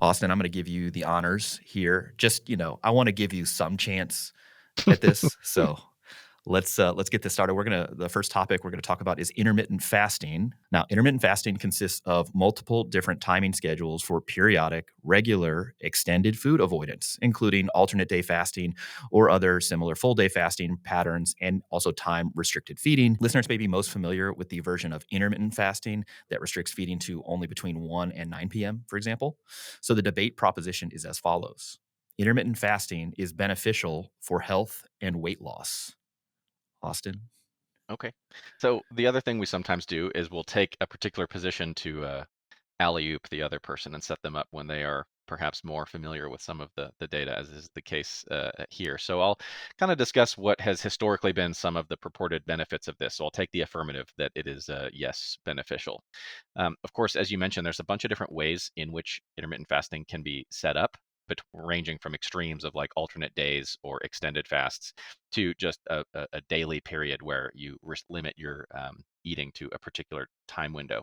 Austin, I'm going to give you the honors here. Just, I want to give you some chance at this. So let's get this started. The first topic we're gonna talk about is intermittent fasting. Now, intermittent fasting consists of multiple different timing schedules for periodic, regular, extended food avoidance, including alternate day fasting or other similar full day fasting patterns, and also time restricted feeding. Listeners may be most familiar with the version of intermittent fasting that restricts feeding to only between 1 and 9 p.m., for example. So the debate proposition is as follows: intermittent fasting is beneficial for health and weight loss. Austin? Okay. So the other thing we sometimes do is we'll take a particular position to alley-oop the other person and set them up when they are perhaps more familiar with some of the data, as is the case here. So I'll kind of discuss what has historically been some of the purported benefits of this. So I'll take the affirmative that it is, yes, beneficial. Of course, as you mentioned, there's a bunch of different ways in which intermittent fasting can be set up, but ranging from extremes of like alternate days or extended fasts to just a daily period where you limit your eating to a particular time window.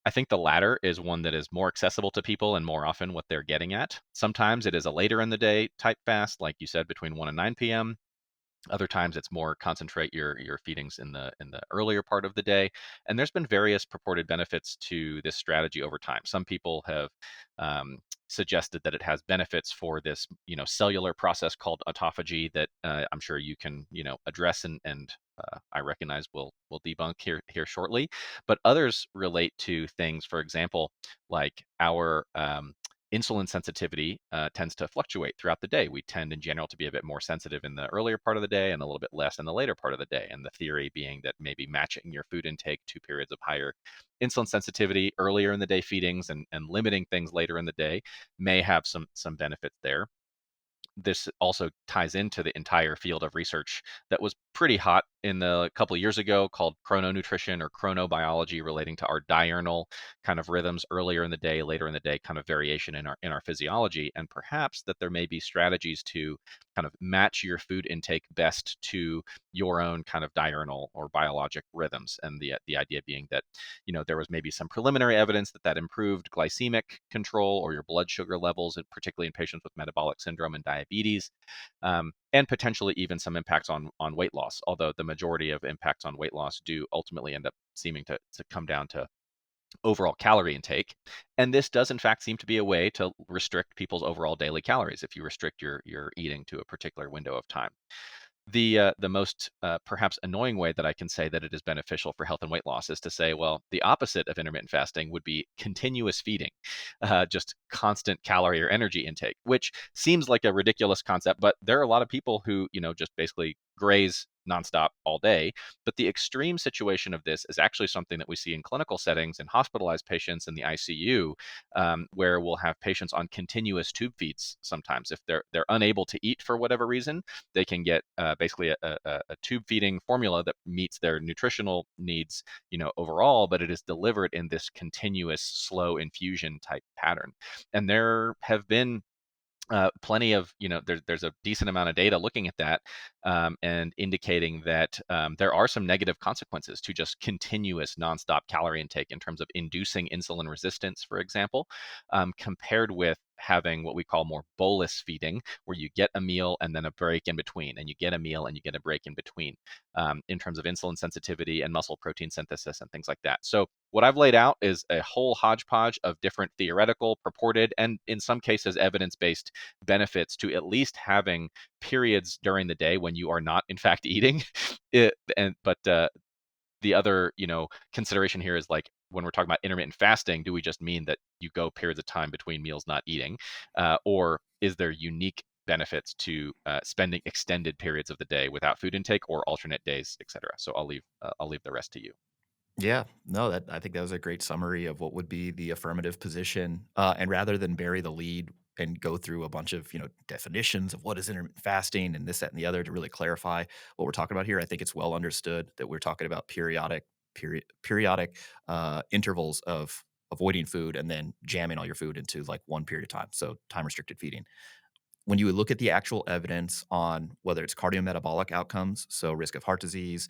I think the latter is one that is more accessible to people and more often what they're getting at. Sometimes it is a later in the day type fast, like you said, between 1 and 9 p.m. Other times it's more concentrate your feedings in the earlier part of the day. And there's been various purported benefits to this strategy over time. Some people have suggested that it has benefits for this, cellular process called autophagy that I'm sure you can, address and I recognize we'll debunk here shortly. But others relate to things, for example, like our insulin sensitivity tends to fluctuate throughout the day. We tend in general to be a bit more sensitive in the earlier part of the day and a little bit less in the later part of the day. And the theory being that maybe matching your food intake to periods of higher insulin sensitivity earlier in the day feedings and limiting things later in the day may have some benefits there. This also ties into the entire field of research that was pretty hot in the couple of years ago called chrononutrition or chronobiology, relating to our diurnal kind of rhythms earlier in the day, later in the day, kind of variation in our physiology, and perhaps that there may be strategies to kind of match your food intake best to your own kind of diurnal or biologic rhythms. And the idea being that there was maybe some preliminary evidence that improved glycemic control or your blood sugar levels, and particularly in patients with metabolic syndrome and diabetes, and potentially even some impacts on weight loss. Although the majority of impacts on weight loss do ultimately end up seeming to come down to overall calorie intake. And this does in fact seem to be a way to restrict people's overall daily calories if you restrict your eating to a particular window of time. The most perhaps annoying way that I can say that it is beneficial for health and weight loss is to say, well, the opposite of intermittent fasting would be continuous feeding, just constant calorie or energy intake, which seems like a ridiculous concept, but there are a lot of people who just basically graze nonstop all day. But the extreme situation of this is actually something that we see in clinical settings in hospitalized patients in the ICU, where we'll have patients on continuous tube feeds. Sometimes, if they're unable to eat for whatever reason, they can get basically a tube feeding formula that meets their nutritional needs, overall, but it is delivered in this continuous slow infusion type pattern. And there have been plenty of, there's a decent amount of data looking at that, and indicating that there are some negative consequences to just continuous nonstop calorie intake in terms of inducing insulin resistance, for example, compared with having what we call more bolus feeding, where you get a meal and then a break in between, and you get a meal and you get a break in between, in terms of insulin sensitivity and muscle protein synthesis and things like that. So what I've laid out is a whole hodgepodge of different theoretical, purported, and in some cases evidence-based benefits to at least having periods during the day when you are not in fact eating. But the other consideration here is, like, when we're talking about intermittent fasting, do we just mean that you go periods of time between meals not eating, or is there unique benefits to spending extended periods of the day without food intake or alternate days, etc.? So I'll leave the rest to you. Yeah, no, that I think that was a great summary of what would be the affirmative position. And rather than bury the lead and go through a bunch of definitions of what is intermittent fasting and this, that, and the other to really clarify what we're talking about here, I think it's well understood that we're talking about periodic intervals of avoiding food and then jamming all your food into like one period of time. So time restricted feeding. when you look at the actual evidence on whether it's cardiometabolic outcomes, so risk of heart disease,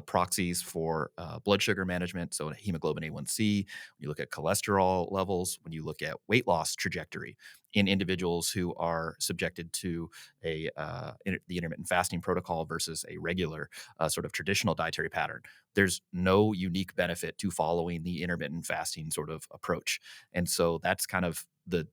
proxies for blood sugar management, so hemoglobin A1C, when you look at cholesterol levels, when you look at weight loss trajectory in individuals who are subjected to the intermittent fasting protocol versus a regular sort of traditional dietary pattern, there's no unique benefit to following the intermittent fasting sort of approach. And so that's kind of the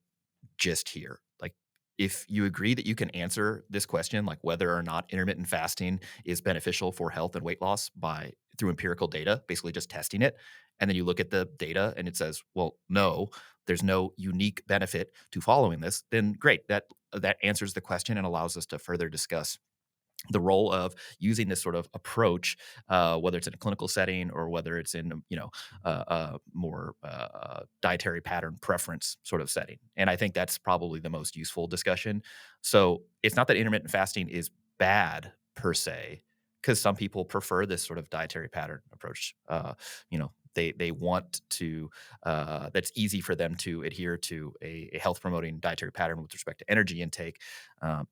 gist here. Like, if you agree that you can answer this question, like whether or not intermittent fasting is beneficial for health and weight loss by through empirical data, basically just testing it, and then you look at the data and it says, well, no, there's no unique benefit to following this, then great. That answers the question and allows us to further discuss the role of using this sort of approach, whether it's in a clinical setting or whether it's in more dietary pattern preference sort of setting. And I think that's probably the most useful discussion. So it's not that intermittent fasting is bad per se, because some people prefer this sort of dietary pattern approach. They want to that's easy for them to adhere to a health promoting dietary pattern with respect to energy intake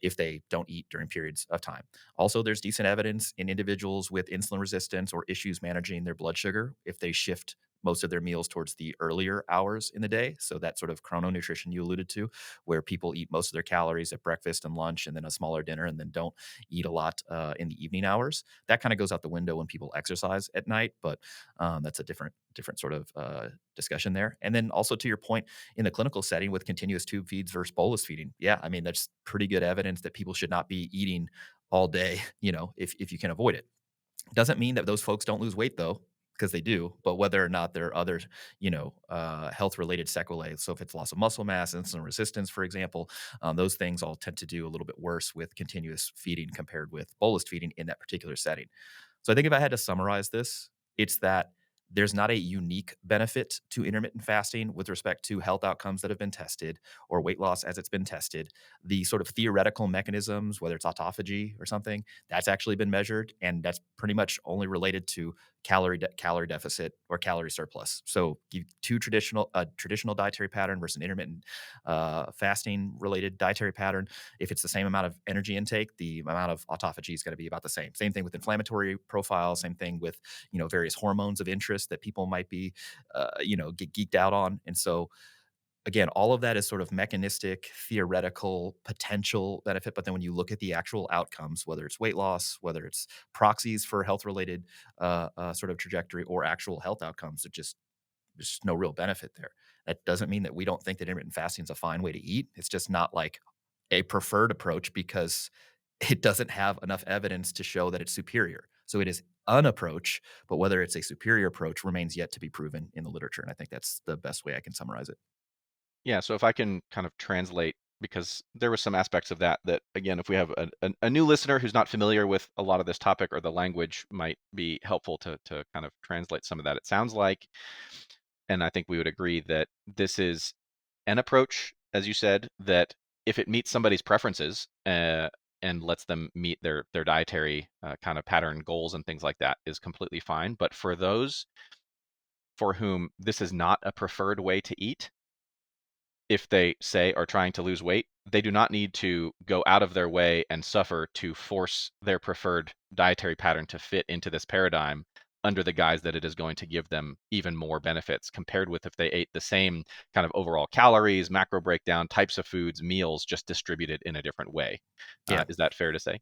if they don't eat during periods of time. Also, there's decent evidence in individuals with insulin resistance or issues managing their blood sugar if they shift most of their meals towards the earlier hours in the day. So that sort of chrononutrition you alluded to, where people eat most of their calories at breakfast and lunch and then a smaller dinner and then don't eat a lot in the evening hours. That kind of goes out the window when people exercise at night, but that's a different sort of discussion there. And then also to your point, in the clinical setting with continuous tube feeds versus bolus feeding, yeah, I mean, that's pretty good evidence that people should not be eating all day, if you can avoid it. Doesn't mean that those folks don't lose weight though, because they do, but whether or not there are other, health related sequelae. So if it's loss of muscle mass, insulin resistance, for example, those things all tend to do a little bit worse with continuous feeding compared with bolus feeding in that particular setting. So I think if I had to summarize this, it's that there's not a unique benefit to intermittent fasting with respect to health outcomes that have been tested or weight loss as it's been tested. The sort of theoretical mechanisms, whether it's autophagy or something, that's actually been measured, and that's pretty much only related to calorie deficit or calorie surplus. So two traditional dietary pattern versus an intermittent fasting related dietary pattern. If it's the same amount of energy intake, the amount of autophagy is going to be about the same. Same thing with inflammatory profile. Same thing with various hormones of interest that people might be get geeked out on. And so again, all of that is sort of mechanistic, theoretical, potential benefit. But then when you look at the actual outcomes, whether it's weight loss, whether it's proxies for health related sort of trajectory or actual health outcomes, there's no real benefit there. That doesn't mean that we don't think that intermittent fasting is a fine way to eat. It's just not like a preferred approach because it doesn't have enough evidence to show that it's superior. So it is an approach, but whether it's a superior approach remains yet to be proven in the literature. And I think that's the best way I can summarize it. Yeah, so if I can kind of translate, because there was some aspects of that again, if we have a new listener who's not familiar with a lot of this topic or the language, might be helpful to kind of translate some of that. It sounds like, and I think we would agree that this is an approach, as you said, that if it meets somebody's preferences and lets them meet their dietary kind of pattern goals and things like that, is completely fine. But for those for whom this is not a preferred way to eat, if they say are trying to lose weight, they do not need to go out of their way and suffer to force their preferred dietary pattern to fit into this paradigm under the guise that it is going to give them even more benefits compared with if they ate the same kind of overall calories, macro breakdown, types of foods, meals, just distributed in a different way. Yeah. Is that fair to say?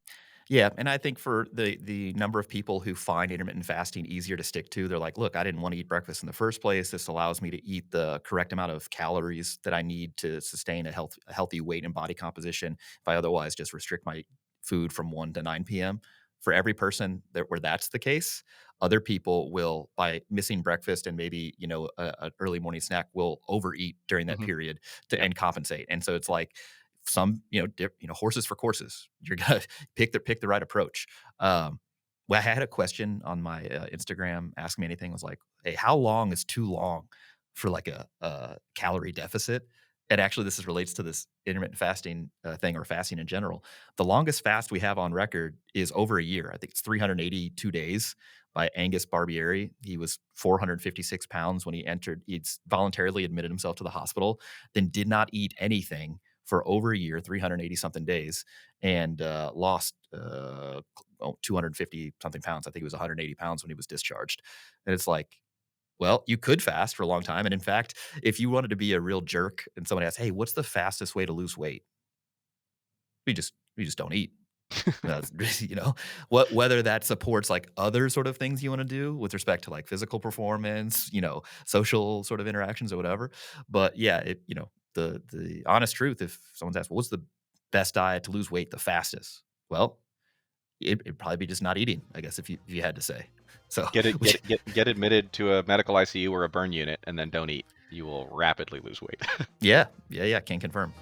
Yeah, and I think for the number of people who find intermittent fasting easier to stick to, they're like, "Look, I didn't want to eat breakfast in the first place. This allows me to eat the correct amount of calories that I need to sustain a healthy weight and body composition if I otherwise just restrict my food from 1 to 9 p.m." For every person where that's the case, other people will, by missing breakfast and maybe, a early morning snack, will overeat during that Hmm. period to Yeah. and compensate. And so it's like some, horses for courses. You're gonna pick the right approach. Well, I had a question on my Instagram. Ask Me Anything was like, "Hey, how long is too long for like a calorie deficit?" And actually, this relates to this intermittent fasting thing or fasting in general. The longest fast we have on record is over a year. I think it's 382 days by Angus Barbieri. He was 456 pounds when he entered. He'd voluntarily admitted himself to the hospital, then did not eat anything for over a year, 380 something days, and lost 250 something pounds. I think it was 180 pounds when he was discharged. And it's like, well, you could fast for a long time. And in fact, if you wanted to be a real jerk and somebody asks, hey, what's the fastest way to lose weight? We just don't eat. Whether that supports like other sort of things you want to do with respect to like physical performance, social sort of interactions or whatever. But yeah, the honest truth, if someone's asked, well, what's the best diet to lose weight the fastest? Well, it'd probably be just not eating, I guess, if you had to say. So Get it, get admitted to a medical ICU or a burn unit, and then don't eat. You will rapidly lose weight. yeah, can confirm.